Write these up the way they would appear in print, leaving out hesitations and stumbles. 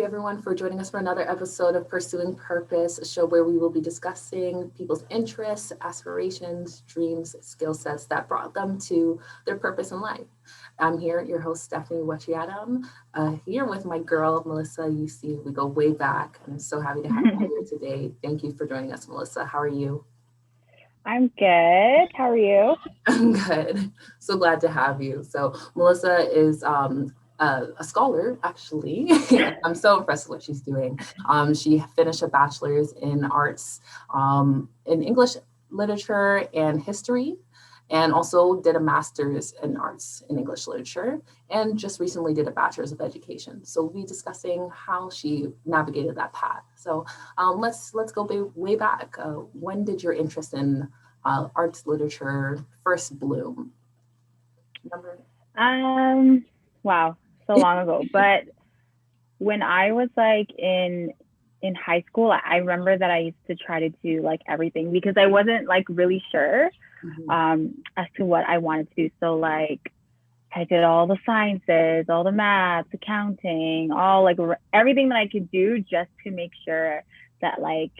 everyone, for joining us for another episode of Pursuing Purpose, a show where we will be discussing people's interests, aspirations, dreams, skill sets that brought them to their purpose in life. I'm here, your host, Stephanie Wachiadam, here with my girl, Melissa Ayisi. We go way back, and I'm so happy to have you here today. Thank you for joining us, Melissa. How are you? I'm good. How are you? I'm good. So glad to have you. So Melissa is a scholar, actually. I'm so impressed with what she's doing. She finished a bachelor's in arts, in English literature and history, and also did a master's in arts in English literature, and just recently did a bachelor's of education. So we'll be discussing how she navigated that path. So let's go way back. When did your interest in arts literature first bloom? Remember? Wow, so long ago. But when I was like in high school, I remember that I used to try to do like everything because I wasn't like really sure as to what I wanted to do. So like I did all the sciences, all the maths, accounting, all like everything that I could do just to make sure that like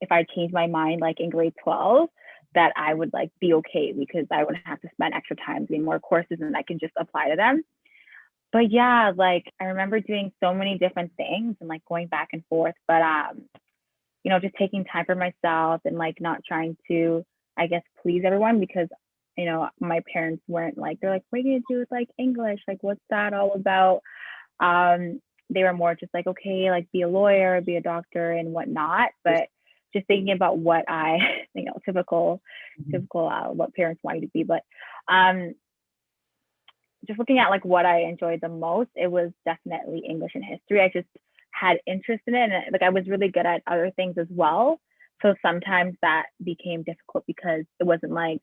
if I changed my mind like in grade 12, that I would like be okay because I wouldn't have to spend extra time doing more courses and I can just apply to them. But yeah, like I remember doing so many different things and like going back and forth. But just taking time for myself and like not trying to, I guess, please everyone because my parents weren't like, they're like, what are you gonna do with like English? Like what's that all about? They were more just like, okay, like be a lawyer, be a doctor and whatnot. But just thinking about what I, typical what parents want you to be. But just looking at like what I enjoyed the most, it was definitely English and history. I just had interest in it, and like I was really good at other things as well. So sometimes that became difficult because it wasn't like,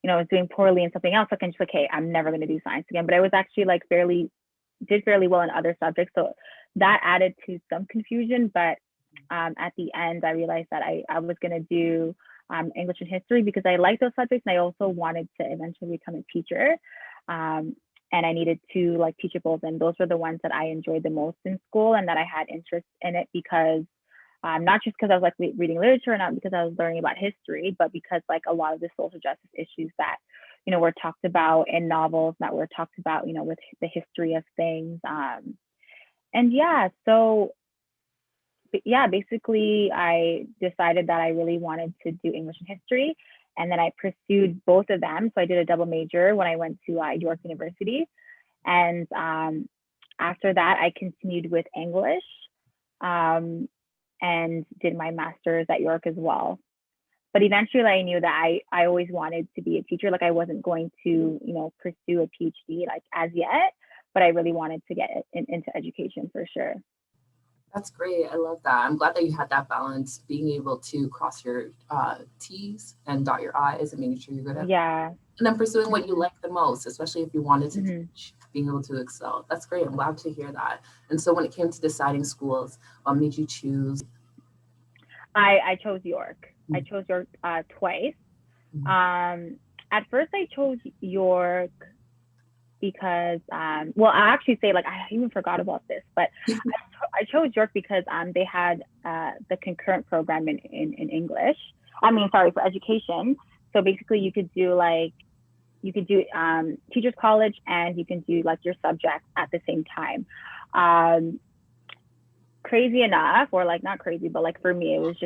I was doing poorly in something else. Like I'm just like, hey, I'm never going to do science again. But I was actually like did fairly well in other subjects. So that added to some confusion. But at the end, I realized that I was going to do English and history because I like those subjects. And I also wanted to eventually become a teacher. And I needed to like teachables. And those were the ones that I enjoyed the most in school and that I had interest in it because not just because I was like reading literature, not because I was learning about history, but because like a lot of the social justice issues that, were talked about in novels that were talked about, with the history of things. And yeah, so yeah, basically I decided that I really wanted to do English and history. And then I pursued both of them. So I did a double major when I went to York University. And after that, I continued with English and did my master's at York as well. But eventually I knew that I always wanted to be a teacher. Like I wasn't going to, pursue a PhD like as yet, but I really wanted to get into education for sure. That's great. I love that. I'm glad that you had that balance, being able to cross your T's and dot your I's and making sure you're good at, Yeah. and then pursuing what you Mm-hmm. like the most, especially if you wanted to Mm-hmm. teach, being able to excel. That's great. I'm glad to hear that. And so when it came to deciding schools, what made you choose? I chose York. I chose York twice. At first I chose York because well, I actually say like I even forgot about this, but I chose York because they had the concurrent program in English. I mean, sorry, for education. So basically, you could do teachers college and you can do like your subjects at the same time. Crazy enough, or like not crazy, but like for me, it was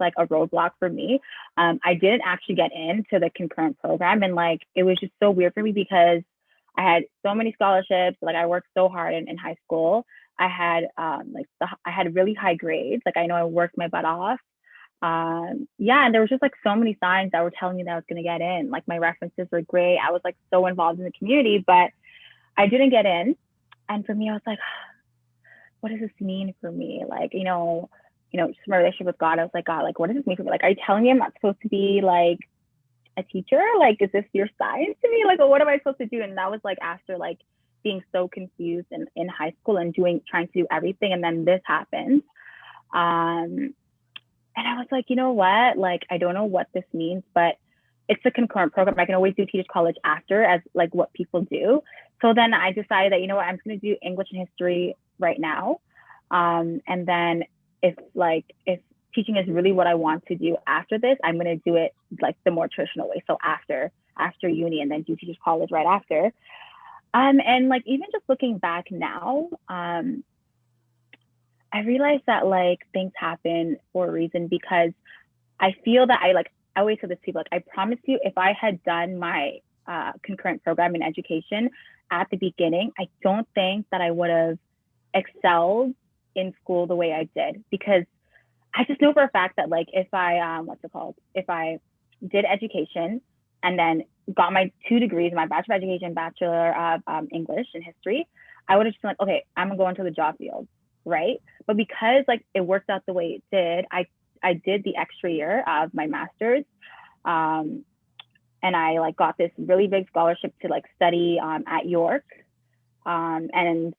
like a roadblock for me. I didn't actually get into the concurrent program, and like it was just so weird for me because I had so many scholarships. Like I worked so hard in high school. I had I had really high grades. Like I know I worked my butt off. Yeah, and there was just like so many signs that were telling me that I was gonna get in. Like my references were great. I was like so involved in the community, but I didn't get in. And for me, I was like, what does this mean for me? Like, just my relationship with God, I was like, God, like, what does this mean for me? Like, are you telling me I'm not supposed to be like a teacher? Like, is this your sign to me? Like, what am I supposed to do? And that was like after like being so confused in high school and trying to do everything. And then this happened. And I was like, you know what? Like, I don't know what this means, but it's a concurrent program. I can always do teachers college after as like what people do. So then I decided that, you know what, I'm just going to do English and history right now. And then if teaching is really what I want to do after this, I'm going to do it like the more traditional way. So after uni, and then do teachers college right after. And like even just looking back now, I realized that like things happen for a reason, because I feel that I always say this to people, like, I promise you, if I had done my concurrent program in education at the beginning, I don't think that I would have excelled in school the way I did, because I just know for a fact that like if I if I did education and then got my 2 degrees, my Bachelor of Education, Bachelor of English and History, I would have just been like, okay, I'm gonna go into the job field, right? But because like it worked out the way it did, I did the extra year of my master's, um, and I like got this really big scholarship to like study at York, and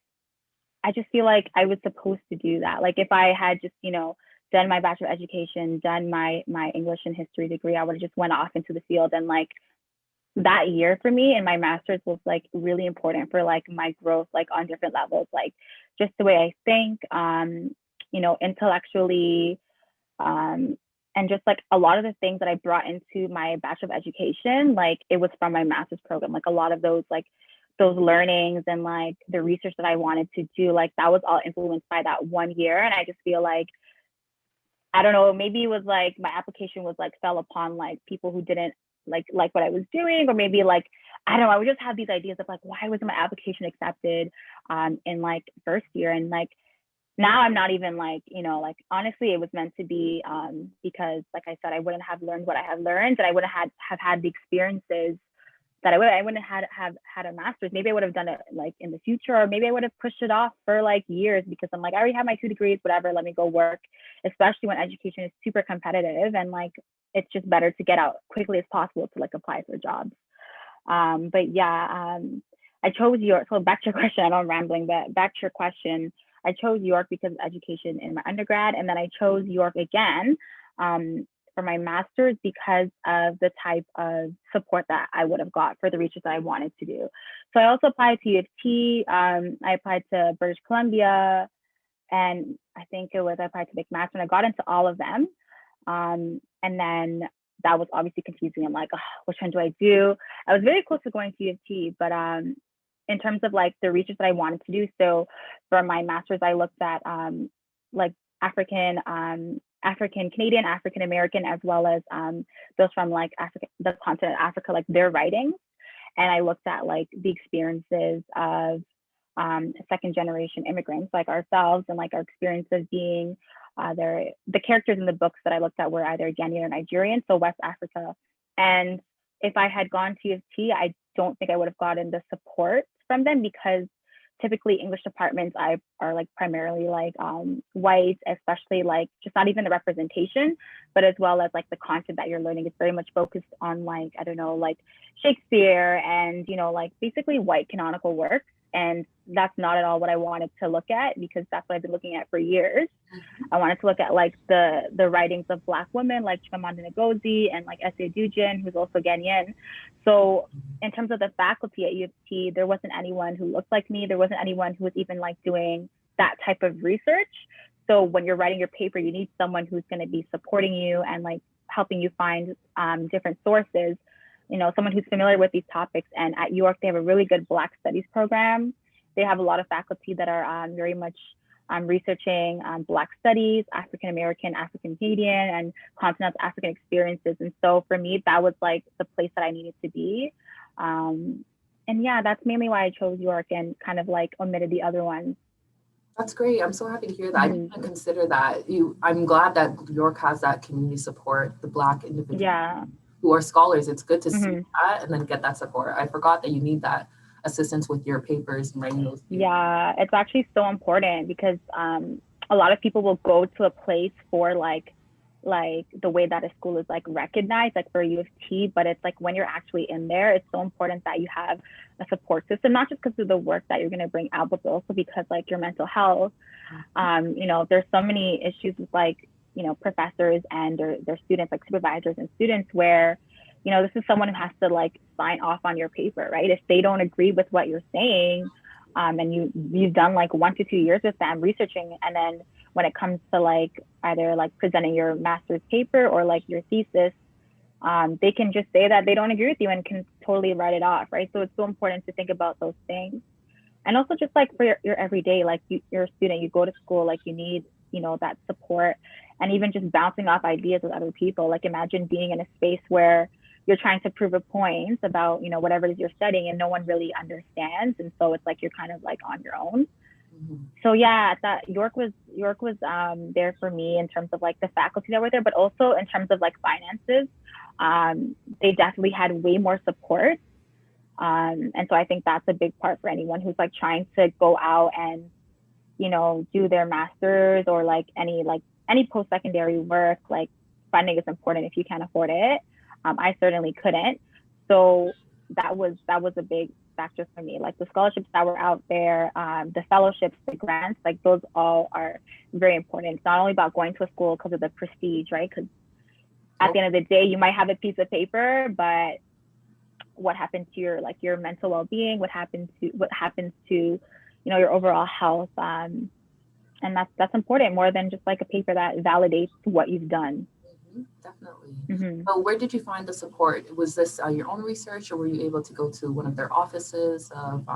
I just feel like I was supposed to do that. Like if I had just, done my Bachelor of Education, done my English and History degree, I would have just went off into the field. And like that year for me and my master's was like really important for like my growth, like on different levels, like just the way I think, intellectually, and just like a lot of the things that I brought into my Bachelor of Education, like it was from my master's program. Like a lot of those learnings and like the research that I wanted to do, like that was all influenced by that one year. And I just feel like, I don't know, maybe it was like my application was like fell upon like people who didn't like what I was doing, or maybe like, I don't know, I would just have these ideas of like, why wasn't my application accepted in like first year? And like now I'm not even like, like honestly, it was meant to be, because like I said, I wouldn't have learned what I have learned, and I wouldn't have had the experiences that I wouldn't have had a master's. Maybe I would have done it like in the future, or maybe I would have pushed it off for like years, because I'm like, I already have my 2 degrees, whatever, let me go work, especially when education is super competitive, and like it's just better to get out quickly as possible to like apply for jobs. But yeah, I chose York. So back to your question, I know I'm rambling, but back to your question, I chose York because of education in my undergrad, and then I chose York again for my master's because of the type of support that I would have got for the research that I wanted to do. So I also applied to U of T. I applied to British Columbia, and I think I applied to McMaster, and I got into all of them. And then that was obviously confusing. I'm like, oh, which one do I do? I was very close to going to U of T, but in terms of like the research that I wanted to do, so for my master's, I looked at like African Canadian, African American, as well as those from like Africa, the continent of Africa, like their writings, and I looked at like the experiences of second generation immigrants like ourselves, and like our experiences being the characters in the books that I looked at were either Ghanaian or Nigerian, so West Africa. And if I had gone to U of T, I don't think I would have gotten the support from them, because typically English departments are like primarily like white, especially like just not even the representation, but as well as like the content that you're learning. It's very much focused on like, I don't know, like Shakespeare and, like basically white canonical works. And that's not at all what I wanted to look at, because that's what I've been looking at for years. I wanted to look at like the writings of Black women like Chimamanda Ngozi and like Essay Dujin, who's also Ghanaian. So in terms of the faculty at U of T, there wasn't anyone who looked like me. There wasn't anyone who was even like doing that type of research. So when you're writing your paper, you need someone who's going to be supporting you and like helping you find different sources, someone who's familiar with these topics. And at York, they have a really good Black Studies program. They have a lot of faculty that are very much researching Black studies, African American, African Canadian, and continental African experiences. And so for me, that was like the place that I needed to be. And yeah, that's mainly why I chose York and kind of like omitted the other ones. That's great. I'm so happy to hear that. I didn't consider that. I'm glad that York has that community support, the Black individuals who are scholars. It's good to see that and then get that support. I forgot that you need that assistance with your papers and writing those. Yeah, it's actually so important, because a lot of people will go to a place for like the way that a school is like recognized, like for U of T, but it's like when you're actually in there, it's so important that you have a support system, not just because of the work that you're going to bring out, but also because like your mental health. There's so many issues with like, professors and their students, like supervisors and students, where, this is someone who has to like sign off on your paper, right? If they don't agree with what you're saying, and you've done like 1 to 2 years with them researching, and then when it comes to like either like presenting your master's paper or like your thesis, they can just say that they don't agree with you and can totally write it off, right? So it's so important to think about those things. And also just like for your everyday, like you're a student, you go to school, like you need, that support, and even just bouncing off ideas with other people. Like imagine being in a space where you're trying to prove a point about, whatever it is you're studying and no one really understands. And so it's like you're kind of like on your own. Mm-hmm. So yeah, that York was there for me in terms of like the faculty that were there, but also in terms of like finances. They definitely had way more support. And so I think that's a big part for anyone who's like trying to go out and, do their master's or like any post-secondary work. Like funding is important if you can't afford it. I certainly couldn't. So that was a big factor for me. Like the scholarships that were out there, the fellowships, the grants, like those all are very important. It's not only about going to a school because of the prestige, right? Because at the end of the day, you might have a piece of paper, but what happens to your mental well-being? What happens to your overall health? And that's important more than just like a paper that validates what you've done. Definitely. Mm-hmm. So where did you find the support? Was this your own research, or were you able to go to one of their offices of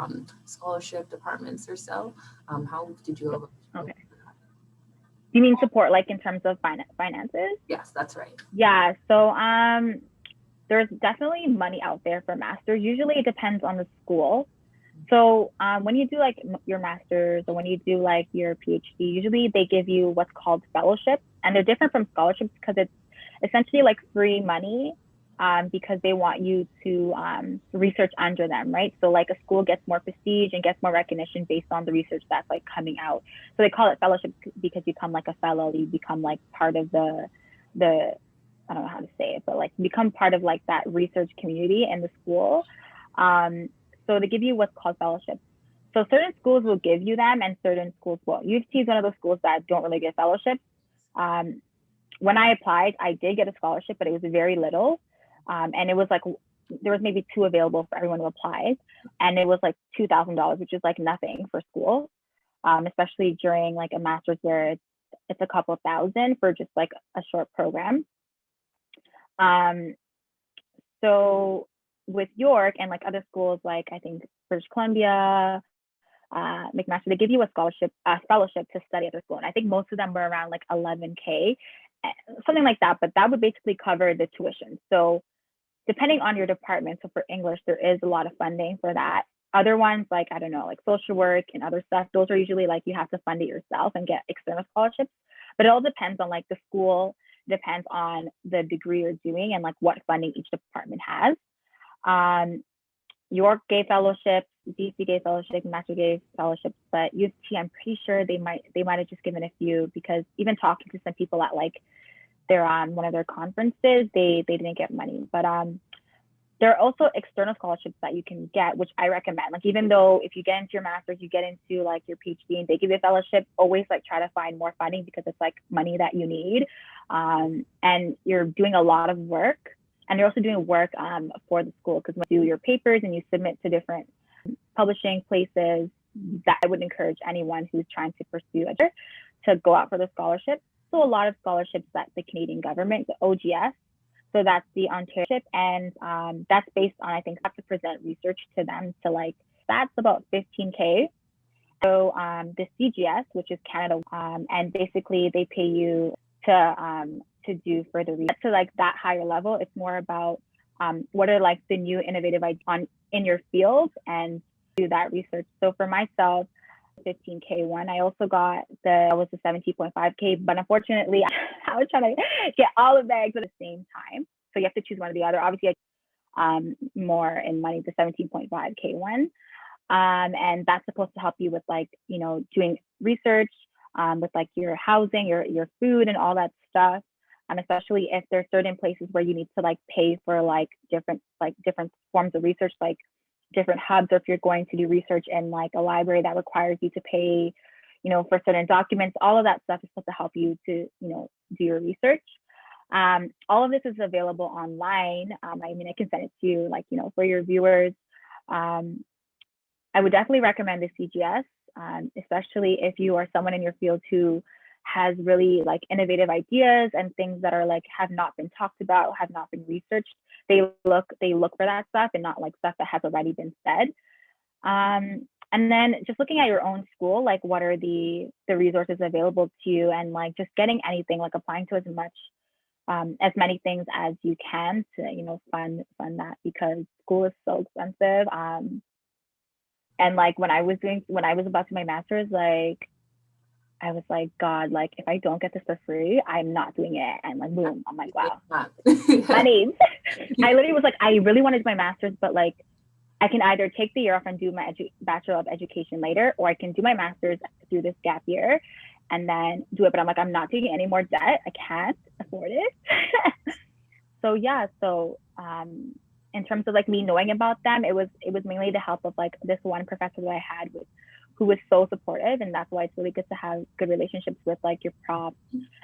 scholarship departments or so? How did you? Okay. Do you mean support like in terms of finances? Yes, that's right. Yeah. So there's definitely money out there for masters. Usually it depends on the school. So when you do like your master's or when you do like your PhD, usually they give you what's called fellowships, and they're different from scholarships because it's essentially like free money, because they want you to research under them, right? So like a school gets more prestige and gets more recognition based on the research that's like coming out. So they call it fellowship because you become like a fellow, you become like part of the I don't know how to say it, but like become part of like that research community in the school. So they give you what's called fellowships. So certain schools will give you them and certain schools won't. U of T is one of those schools that don't really get fellowships. When I applied, I did get a scholarship, but it was very little. And it was like, there was maybe 2 available for everyone who applied. And it was like $2,000, which is like nothing for school, especially during like a master's where it's a couple thousand for just like a short program. So with York and like other schools, like I think British Columbia, McMaster, they give you a scholarship to study at their school. And I think most of them were around like 11K, something like that. But that would basically cover the tuition. So depending on your department, so for English, there is a lot of funding for that. Other ones, like, I don't know, like social work and other stuff, those are usually like you have to fund it yourself and get external scholarships. But it all depends on like the school, depends on the degree you're doing and like what funding each department has. York gave fellowships, BC gave fellowships, Master gave fellowships, but U of T, I'm pretty sure they might have just given a few, because even talking to some people at like their one of their conferences, they didn't get money. But there are also external scholarships that you can get, which I recommend. Like even though if you get into your master's, you get into like your PhD and they give you a fellowship, always like try to find more funding because it's like money that you need. And you're doing a lot of work. And you're also doing work for the school, because when you do your papers and you submit to different publishing places, that I would encourage anyone who's trying to pursue to go out for the scholarship. So a lot of scholarships that the Canadian government, the OGS, so that's the Ontario, and that's based on, I think, you have to present research to them to like, that's about 15K. So the CGS, which is Canada, and basically they pay you to do further research. To like that higher level, it's more about what are like the new innovative ideas in your field and do that research. So for myself, 15K one, I also got was the 17.5K, but unfortunately I was trying to get all of the eggs at the same time. So you have to choose one or the other. Obviously, more in money, the 17.5K one. And that's supposed to help you with like, doing research, with like your housing, your food and all that stuff. Especially if there's certain places where you need to like pay for like different forms of research, like different hubs, or if you're going to do research in like a library that requires you to pay, for certain documents, all of that stuff is supposed to help you to, do your research. All of this is available online. I mean, I can send it to you, like, for your viewers. I would definitely recommend the CGS, especially if you are someone in your field who has really like innovative ideas and things that are like have not been talked about, have not been researched. They look for that stuff and not like stuff that has already been said. And then just looking at your own school, like what are the resources available to you, and like just getting anything, like applying to as many things as you can to fund that, because school is so expensive. And like when I was about to my master's, like I was like, God, like if I don't get this for free, I'm not doing it. And like boom, I'm like, wow, money. I literally was like, I really wanted my master's, but like I can either take the year off and do my Bachelor of Education later, or I can do my master's through this gap year and then do it. But I'm like, I'm not taking any more debt. I can't afford it. So yeah, so in terms of like me knowing about them, it was mainly the help of like this one professor that I had who was so supportive, and that's why it's really good to have good relationships with like your prof,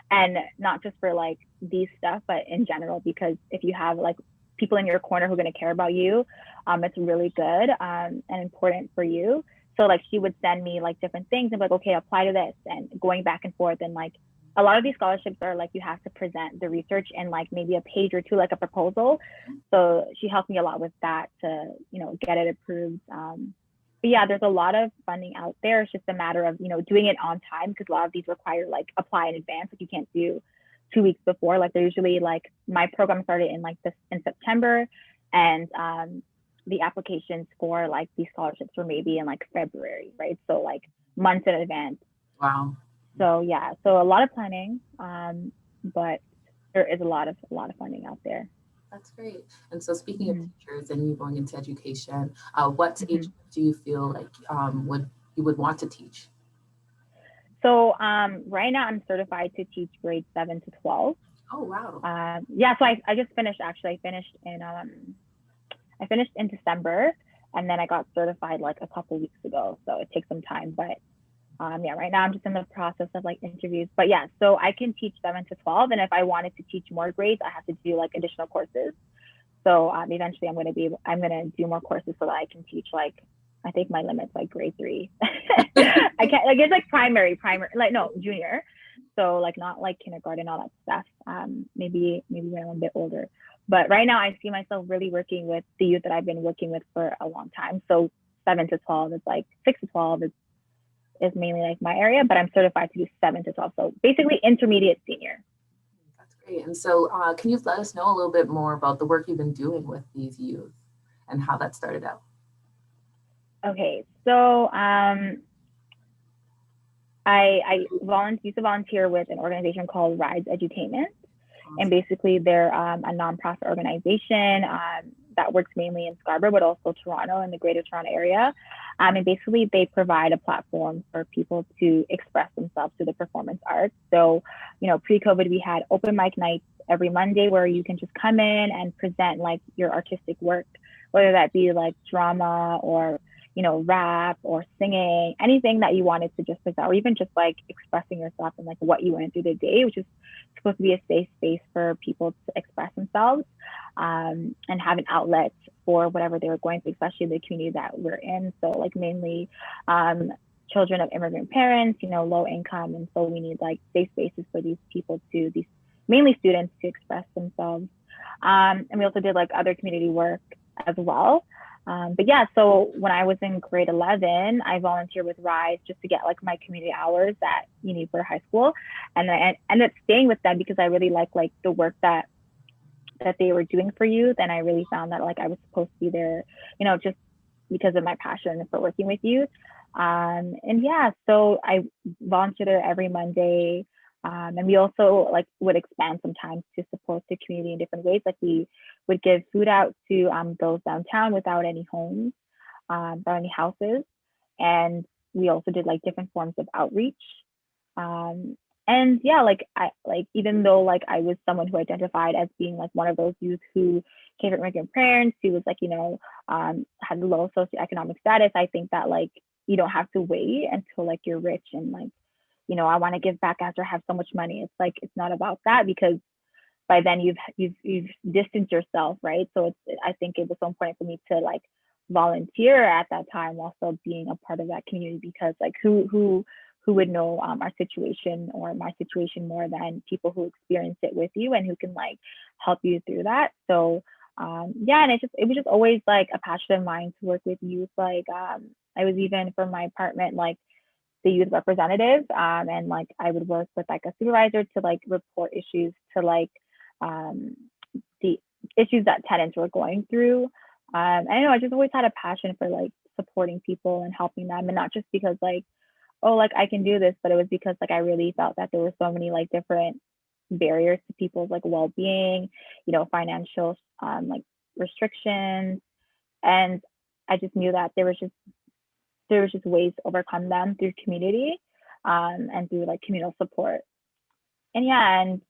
and not just for like these stuff, but in general, because if you have like people in your corner who are going to care about you, it's really good and important for you. So like she would send me like different things and be like, okay, apply to this, and going back and forth. And like a lot of these scholarships are like you have to present the research in like maybe a page or two, like a proposal. So she helped me a lot with that to get it approved. But yeah, there's a lot of funding out there. It's just a matter of doing it on time, because a lot of these require like apply in advance. Like you can't do 2 weeks before. Like they're usually like my program started in September, and the applications for like these scholarships were maybe in like February, right? So like months in advance. Wow. So yeah, so a lot of planning, but there is a lot of funding out there. That's great. And so, speaking of Mm-hmm. teachers and you going into education, what age Mm-hmm. do you feel like would you would want to teach? So right now I'm certified to teach grade 7 to 12. Oh, wow. Yeah, so I just finished actually. I finished in December, and then I got certified like a couple weeks ago. So it takes some time, but yeah, right now I'm just in the process of like interviews. But yeah, so I can teach 7 to 12, and if I wanted to teach more grades, I have to do like additional courses. So eventually I'm gonna do more courses so that I can teach like, I think my limit's like grade 3. I can't, like it's like primary, like no, junior. So like not like kindergarten, all that stuff. Maybe when I'm a bit older. But right now I see myself really working with the youth that I've been working with for a long time. So 7 to 12 is like 6 to 12 is mainly like my area, but I'm certified to do 7 to 12. So basically intermediate senior. That's great. And so, can you let us know a little bit more about the work you've been doing with these youth and how that started out? Okay, so I used to volunteer with an organization called Rides Edutainment, and Awesome. basically they're a nonprofit organization that works mainly in Scarborough, but also Toronto and the Greater Toronto area. And basically they provide a platform for people to express themselves through the performance arts. So, pre-COVID, we had open mic nights every Monday where you can just come in and present like your artistic work, whether that be like drama or rap or singing, anything that you wanted to just present, or even just like expressing yourself and like what you went through the day, which is supposed to be a safe space for people to express themselves and have an outlet for whatever they were going through, especially the community that we're in. So like mainly children of immigrant parents, low income. And so we need like safe spaces for these people these mainly students to express themselves. And we also did like other community work as well. But yeah, so when I was in grade 11, I volunteered with Rise just to get like my community hours that you need for high school. And I ended up staying with them because I really like the work that they were doing for youth. And I really found that like I was supposed to be there, just because of my passion for working with youth. And yeah, so I volunteer there every Monday. And we also like would expand sometimes to support the community in different ways. Like we would give food out to those downtown without any homes, without any houses. And we also did like different forms of outreach. Um, and yeah, like I like even though like I was someone who identified as being like one of those youth who came from immigrant parents, who was like, had low socioeconomic status, I think that like you don't have to wait until like you're rich and like, I want to give back after I have so much money. It's like it's not about that, because by then you've distanced yourself, right? So I think it was so important for me to like volunteer at that time while still being a part of that community, because like who would know our situation or my situation more than people who experience it with you and who can like help you through that. So yeah, and it was just always like a passion of mine to work with youth. Like I was even for my apartment like the youth representative, and like I would work with like a supervisor to like report issues to like um, the issues that tenants were going through. I know I just always had a passion for like supporting people and helping them, and not just because like, oh, like I can do this, but it was because like I really felt that there were so many like different barriers to people's like well-being, financial like restrictions, and I just knew that there was just ways to overcome them through community, and through like communal support. And yeah, and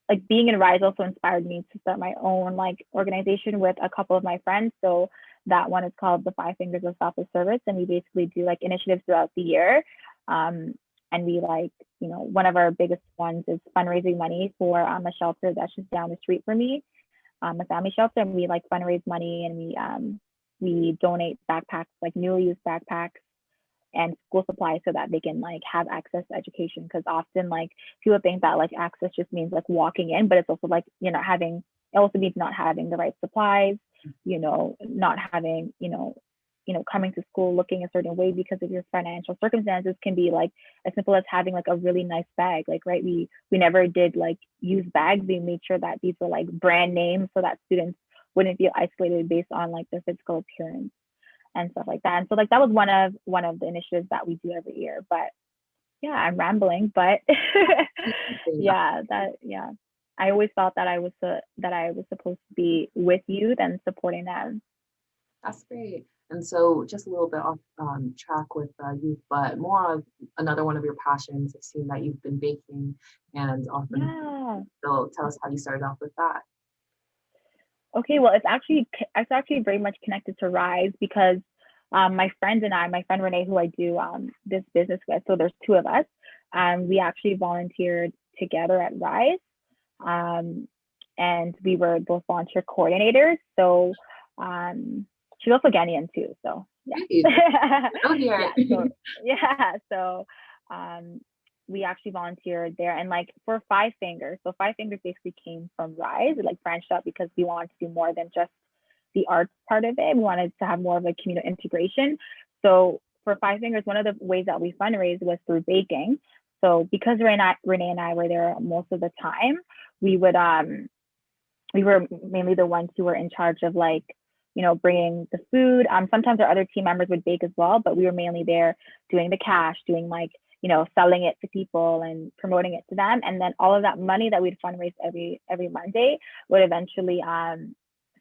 like being in Rise also inspired me to start my own like organization with a couple of my friends. So that one is called the Five Fingers of Selfless Service, and we basically do like initiatives throughout the year. Um, and we like, one of our biggest ones is fundraising money for a shelter that's just down the street from me, a family shelter, and we like fundraise money, and we donate backpacks, like newly used backpacks and school supplies, so that they can like have access to education, because often like people think that like access just means like walking in, but it's also like it also means not having the right supplies, not having coming to school looking a certain way because of your financial circumstances, can be like as simple as having like a really nice bag, like, right, we never did like use bags. We made sure that these were like brand names so that students wouldn't feel isolated based on like their physical appearance and stuff like that. And so like that was one of the initiatives that we do every year. But yeah, I'm rambling, but yeah. I always thought that I was supposed to be with youth and supporting them. That's great. And so, just a little bit off track with youth, but more of another one of your passions. I've seen that you've been baking and often. Yeah. So, tell us how you started off with that. Okay, well, it's actually very much connected to Rise, because my friend Renee, who I do this business with, so there's two of us, we actually volunteered together at Rise, um, and we were both volunteer coordinators. So she's also Ghanaian too. So yeah, Great. Oh, here. yeah. So yeah, so um, we actually volunteered there, and like for Five Fingers. So Five Fingers basically came from Rise. It like branched out because we wanted to do more than just the arts part of it. We wanted to have more of a community integration. So for Five Fingers, one of the ways that we fundraised was through baking. So because Renee and I were there most of the time, we would we were mainly the ones who were in charge of like, bringing the food. Sometimes our other team members would bake as well, but we were mainly there doing the cash, doing like, selling it to people and promoting it to them. And then all of that money that we'd fundraise every Monday would eventually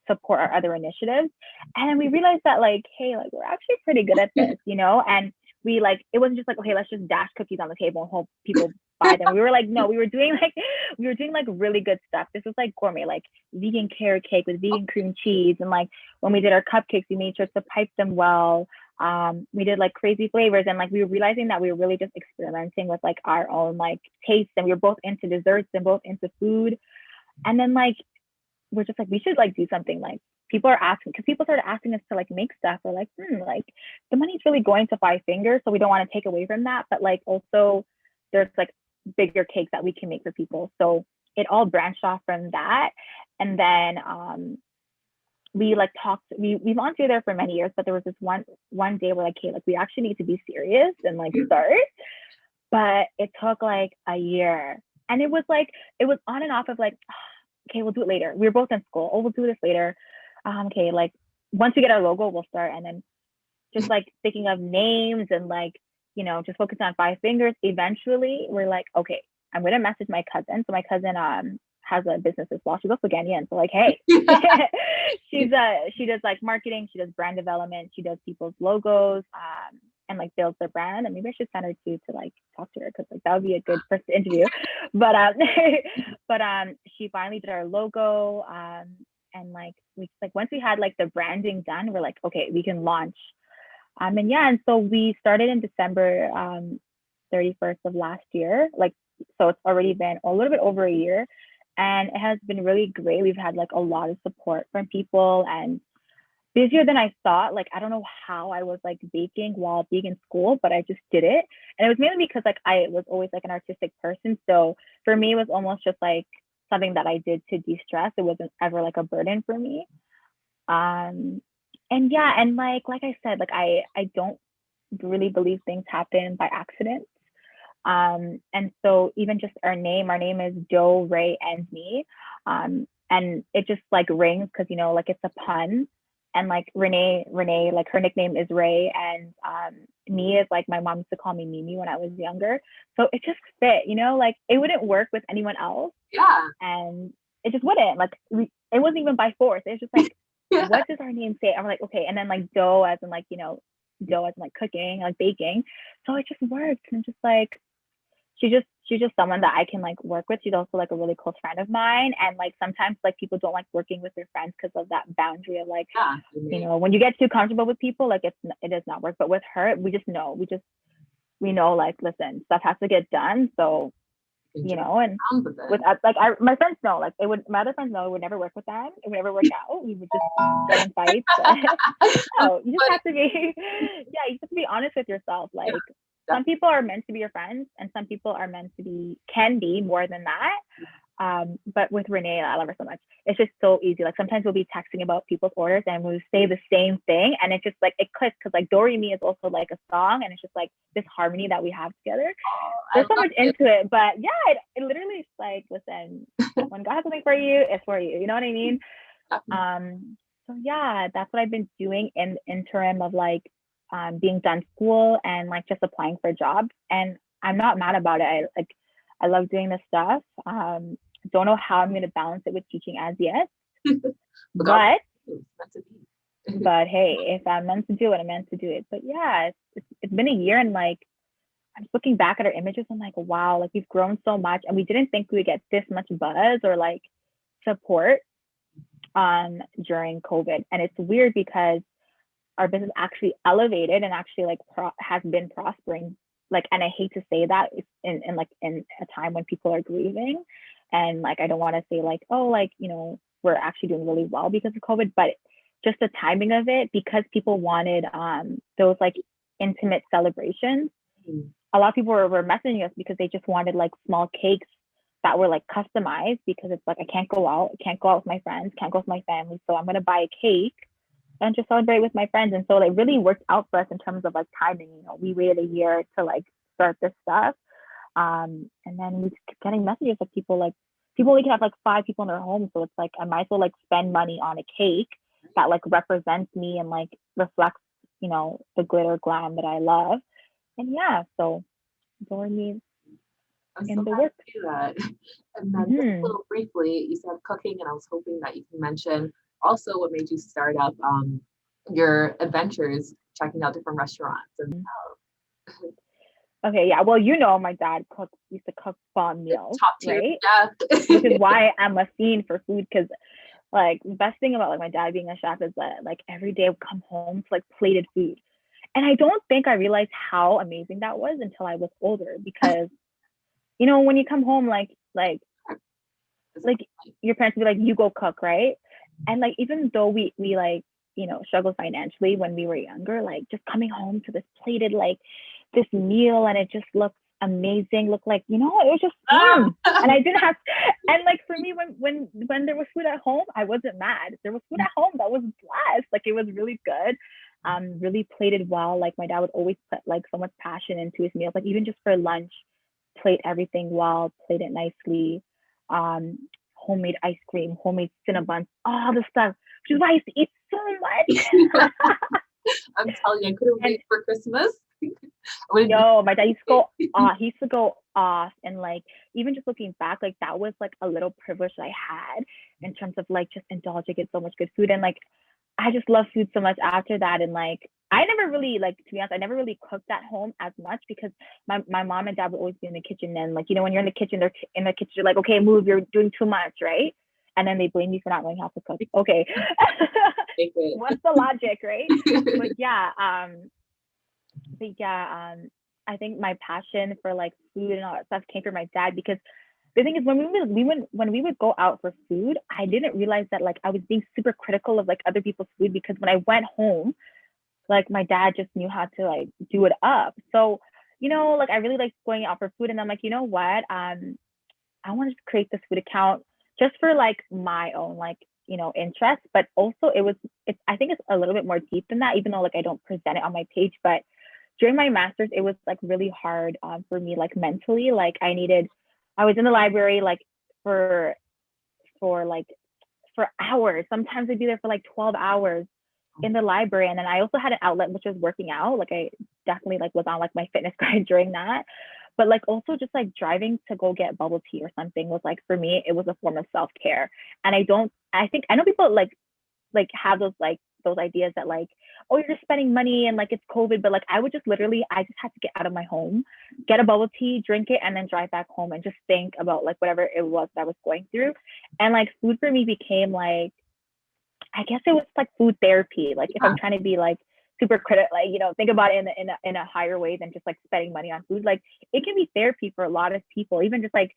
support our other initiatives. And then we realized that like, hey, like we're actually pretty good at this, and we like, it wasn't just like, okay, let's just dash cookies on the table and hope people buy them. We were like, no, we were doing like really good stuff. This was like gourmet, like vegan carrot cake with vegan cream cheese. And like when we did our cupcakes, we made sure to pipe them well. We did like crazy flavors, and like we were realizing that we were really just experimenting with like our own like tastes, and we were both into desserts and both into food. And then like we're just like, we should like do something, like people are asking, because people started asking us to like make stuff. We're like, like the money's really going to Five Fingers, so we don't want to take away from that, but like also there's like bigger cakes that we can make for people. So it all branched off from that. And then we like talked, we volunteered there for many years, but there was this one day we're like, hey, like we actually need to be serious and like start. But it took like a year, and it was on and off of like, okay, we'll do it later. We were both in school. Oh, we'll do this later. Okay, like once we get our logo, we'll start. And then just like thinking of names and like, just focus on Five Fingers. Eventually, we're like, okay, I'm gonna message my cousin. So my cousin has a business as well. She's also Ghanaian. So like, hey, she does like marketing. She does brand development. She does people's logos. And like builds their brand. And maybe I should send her to like talk to her, because like that would be a good first interview. But she finally did our logo. And like once we had like the branding done, we're like, okay, we can launch. And so we started in December 31st of last year. Like, so it's already been a little bit over a year, and it has been really great. We've had like a lot of support from people, and busier than I thought. Like I don't know how I was like baking while being in school, but I just did it. And it was mainly because like I was always like an artistic person. So for me it was almost just like something that I did to de-stress. It wasn't ever like a burden for me. Um and yeah, and like I said, like I don't really believe things happen by accident. And so even just our name is Joe, Ray, and me. And it just like rings because you know, like it's a pun. And like Renee, like her nickname is Ray, and me is like my mom used to call me Mimi when I was younger. So it just fit, you know, like it wouldn't work with anyone else, Yeah. and it just wouldn't. Like it wasn't even by force. It's just like, Yeah. what does our name say? I'm like, okay, and then like dough as in like you know, dough as in like cooking, like baking. So it just worked, and I'm just like she's just someone that I can like work with. She's also like a really close friend of mine. And like sometimes like people don't like working with their friends because of that boundary of like, Yeah. you know, when you get too comfortable with people, like it does not work. But with her, we know like listen, stuff has to get done. So You can you joke know, and around with it. with like my friends know, like it would my other friends know it would never work with them. It would never work out. We would just get in fights. But no, you just But have to be yeah, you just have to be honest with yourself. yeah, Like some definitely. people are meant to be your friends and some people are meant to be can be more than that. But with Renee, I love her so much. It's just so easy. Like sometimes we'll be texting about people's orders and we'll say the same thing, and it's just like it clicks because like Dory Me is also like a song, and it's just like this harmony that we have together. Oh, I There's so love much it. into it, but yeah, it literally is like, listen, when God has something for you, it's for you. You know what I mean? Definitely. So yeah, that's what I've been doing in the interim of like being done school and like just applying for jobs. And I'm not mad about it. I love doing this stuff. Don't know how I'm going to balance it with teaching as yet, But God, but it's meant to be. but hey, if I'm meant to do it, I'm meant to do it. But yeah, it's been a year, and like I'm just looking back at our images. I'm like, wow, like we've grown so much, and we didn't think we would get this much buzz or like support during COVID. And it's weird because our business actually elevated and actually like has been prospering. Like, and I hate to say that in like in a time when people are grieving, and like I don't want to say like, oh, like you know we're actually doing really well because of COVID, but just the timing of it, because people wanted those like intimate celebrations. Mm. A lot of people were messaging us because they just wanted like small cakes that were like customized, because it's like I can't go out, can't go out with my friends, can't go with my family, so I'm gonna buy a cake and just celebrate with my friends. And so it really worked out for us in terms of like timing. You know, we waited a year to like start this stuff, and then we kept getting messages of people only can have like 5 people in their home, so it's like I might as well like spend money on a cake that like represents me and like reflects you know the glitter glam that I love. And yeah, so join me I'm so in the glad work. to do that. And then just a Mm-hmm. little briefly, you said cooking, and I was hoping that you can mention also what made you start up your adventures, checking out different restaurants and Okay, yeah. Well, you know, my dad used to cook bomb meals, top tier right? Which is chef. why I'm a fiend for food, because like the best thing about like my dad being a chef is that like every day I would come home to like plated food. And I don't think I realized how amazing that was until I was older, because you know, when you come home like your parents would be like, you go cook, right? And like even though we like, you know, struggled financially when we were younger, like just coming home to this plated like this meal, and it just looked amazing, looked like, you know, it was just and I didn't have and like for me when there was food at home, I wasn't mad. There was food at home that was blessed. Like it was really good. Really plated well. Like my dad would always put like so much passion into his meals. Like even just for lunch, plate everything well, plate it nicely. Um, homemade ice cream, homemade cinnamon, all the stuff, which is why I used to eat so much. I'm telling you, I couldn't And wait for Christmas. I would yo, my dad used to go off. He used to go off, and like even just looking back, like that was like a little privilege I had in terms of like just indulging in so much good food. And like I just love food so much after that. And like I never really like, to be honest, I never really cooked at home as much because my mom and dad would always be in the kitchen. And like, you know, when you're in the kitchen, they're in the kitchen, you're like, okay, move, you're doing too much, right? And then they blame you for not knowing how to cook. Okay. take it. What's the logic, right? But yeah, but yeah, I think my passion for like food and all that stuff came from my dad, because the thing is, when we would go out for food, I didn't realize that like I was being super critical of like other people's food, because when I went home, like my dad just knew how to like do it up. So, like I really like going out for food, and I'm like, you know what? I wanted to create this food account just for like my own like, interest, but also it's I think it's a little bit more deep than that, even though like I don't present it on my page. But during my master's, it was like really hard for me, like mentally. Like I was in the library like for for like for hours. Sometimes I'd be there for like 12 hours in the library. And then I also had an outlet, which was working out. Like I definitely like was on like my fitness grind during that. But like also just like driving to go get bubble tea or something was like, for me, it was a form of self-care. And I know people like have those ideas that like, oh, you're just spending money and like it's COVID, but like I would just literally, I just had to get out of my home, get a bubble tea, drink it, and then drive back home and just think about like whatever it was that I was going through. And like food for me became like, I guess it was like food therapy. Like if I'm trying to be like super critical, like, think about it in a higher way than just like spending money on food. Like it can be therapy for a lot of people, even just like,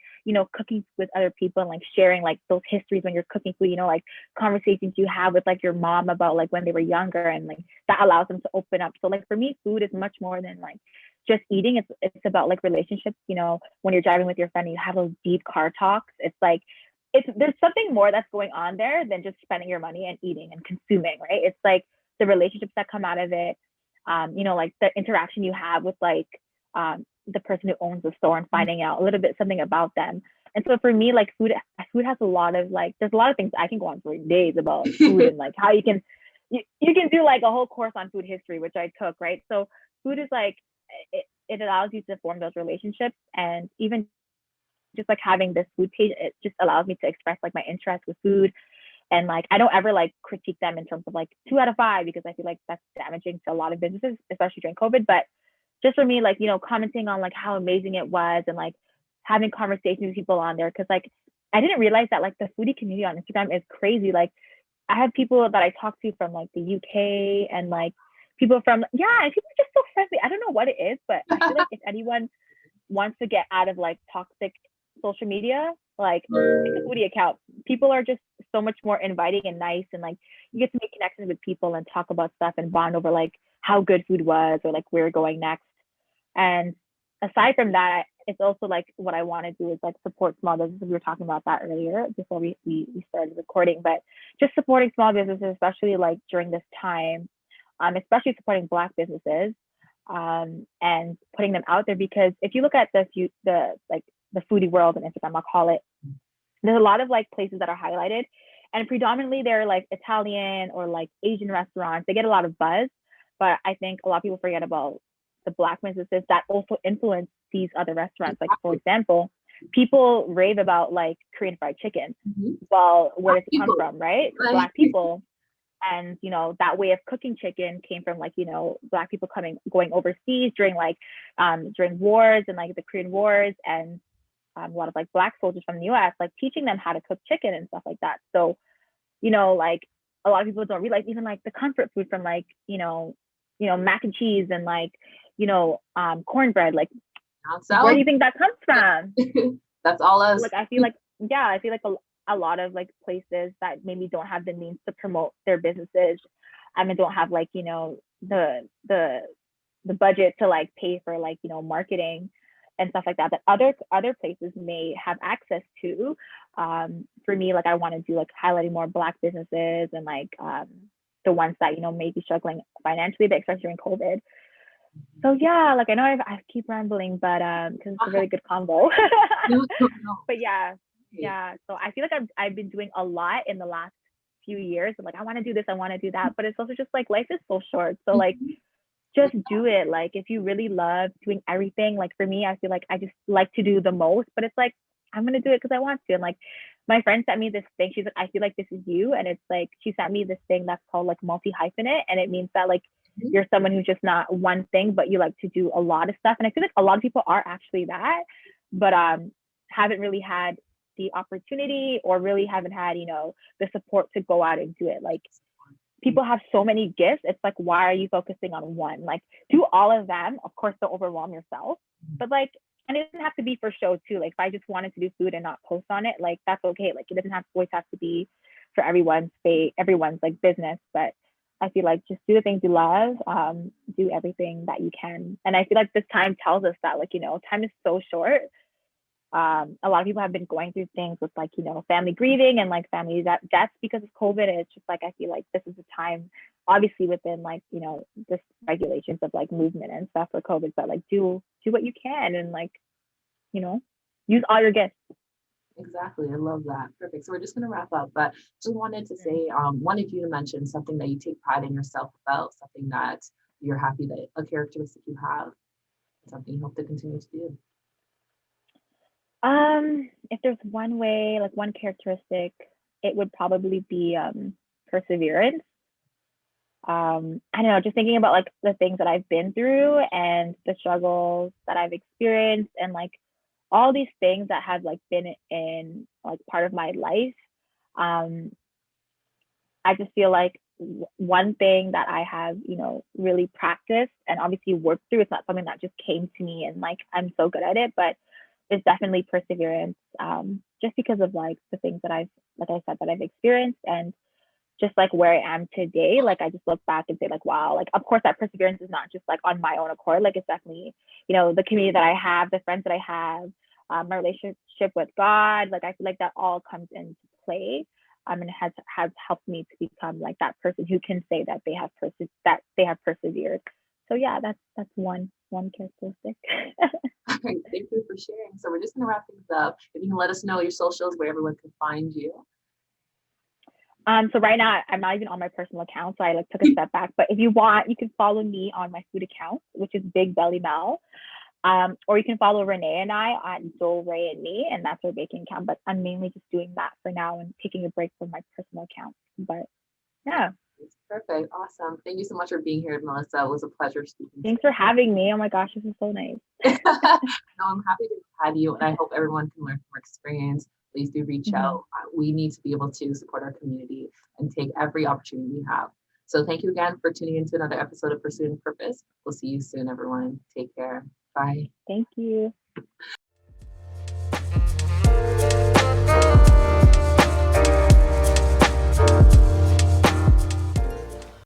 cooking with other people and like sharing like those histories when you're cooking food, like conversations you have with like your mom about like when they were younger, and like that allows them to open up. So like for me, food is much more than like just eating. It's about like relationships, when you're driving with your friend and you have those deep car talks. It's like, there's something more that's going on there than just spending your money and eating and consuming, right? It's like the relationships that come out of it, like the interaction you have with like the person who owns the store and finding out a little bit something about them. And so for me, like food has a lot of like, there's a lot of things I can go on for days about food, and like how you can do like a whole course on food history, which I took, right? So food is like, it allows you to form those relationships, and even just like having this food page, it just allows me to express like my interest with food. And like I don't ever like critique them in terms of like 2 out of 5, because I feel like that's damaging to a lot of businesses, especially during COVID. But just for me, like, commenting on like how amazing it was, and like having conversations with people on there, because like I didn't realize that like the foodie community on Instagram is crazy. Like I have people that I talk to from like the UK, and like people from, yeah, and people are just so friendly. I don't know what it is, but I feel like if anyone wants to get out of like toxic social media, like make a foodie account. People are just so much more inviting and nice, and like you get to make connections with people and talk about stuff and bond over like how good food was, or like where we're going next. And aside from that, it's also like what I want to do is like support small businesses. We were talking about that earlier before we started recording, but just supporting small businesses, especially like during this time, especially supporting Black businesses, and putting them out there. Because if you look at the foodie world on Instagram, I'll call it, there's a lot of like places that are highlighted, and predominantly they're like Italian or like Asian restaurants. They get a lot of buzz, but I think a lot of people forget about the Black businesses that also influence these other restaurants. Like for example, people rave about like Korean fried chicken. Well, where does it come from, right? Black people. And that way of cooking chicken came from like Black people going overseas during during wars, and like the Korean Wars, and a lot of like Black soldiers from the US, like teaching them how to cook chicken and stuff like that. So like a lot of people don't realize even like the comfort food from like mac and cheese and like cornbread, like where do you think that comes from? That's all us. Like I feel like a lot of like places that maybe don't have the means to promote their businesses, and don't have like the budget to like pay for like marketing and stuff like that other places may have access to. For me, like I want to do like highlighting more Black businesses, and like the ones that may be struggling financially, but especially during COVID. So yeah, like I know I keep rambling, but because it's a really good combo. But yeah, so I feel like I've been doing a lot in the last few years. I'm like, I want to do this, I want to do that, but it's also just like life is so short. So like just do it. Like if you really love doing everything, like for me, I feel like I just like to do the most, but it's like I'm gonna do it because I want to. And like my friend sent me this thing. She's like, I feel like this is you. And it's like she sent me this thing that's called like multi-hyphenate. And it means that like you're someone who's just not one thing, but you like to do a lot of stuff. And I feel like a lot of people are actually that, but haven't really had the opportunity, or really haven't had, the support to go out and do it. Like people have so many gifts. It's like, why are you focusing on one? Like do all of them. Of course, don't overwhelm yourself, but like And it doesn't have to be for show too. Like if I just wanted to do food and not post on it, like that's okay. Like it doesn't have always have to be for everyone's like business. But I feel like just do the things you love, do everything that you can. And I feel like this time tells us that, like, time is so short. A lot of people have been going through things with, like, family grieving and like family deaths because of COVID. And it's just like I feel like this is a time, obviously within like this regulations of like movement and stuff for COVID, but like do what you can and like use all your gifts. Exactly. I love that. Perfect. So we're just going to wrap up, but just wanted to say, wanted you to mention something that you take pride in yourself about, something that you're happy that a characteristic you have, something you hope to continue to do. If there's one way, like one characteristic, it would probably be perseverance. I don't know, just thinking about like the things that I've been through and the struggles that I've experienced and like all these things that have like been in like part of my life. Um, I just feel like one thing that I have, really practiced and obviously worked through, it's not something that just came to me and like I'm so good at it, but it's definitely perseverance. Just because of like the things that like I said, that I've experienced and just like where I am today, like I just look back and say like, wow, like of course that perseverance is not just like on my own accord. Like it's definitely, the community that I have, the friends that I have, my relationship with God. Like I feel like that all comes into play. And has helped me to become like that person who can say that they have persevered. So yeah, that's one characteristic. All right. Thank you for sharing. So we're just going to wrap things up. If you can let us know your socials, where everyone can find you. So right now I'm not even on my personal account, so I like took a step back. But if you want, you can follow me on my food account, which is Big Belly Mel. Or you can follow Renee and I on Dole Ray and Me, and that's our baking account. But I'm mainly just doing that for now and taking a break from my personal account. But yeah. It's perfect. Awesome. Thank you so much for being here, Melissa. It was a pleasure speaking to Thanks for having me. Oh my gosh, this is so nice. you. No, I'm happy to have you, and I hope everyone can learn from our experience. Please do reach out. We need to be able to support our community and take every opportunity we have. So thank you again for tuning into another episode of Pursuing Purpose. We'll see you soon, everyone. Take care. Bye. Thank you.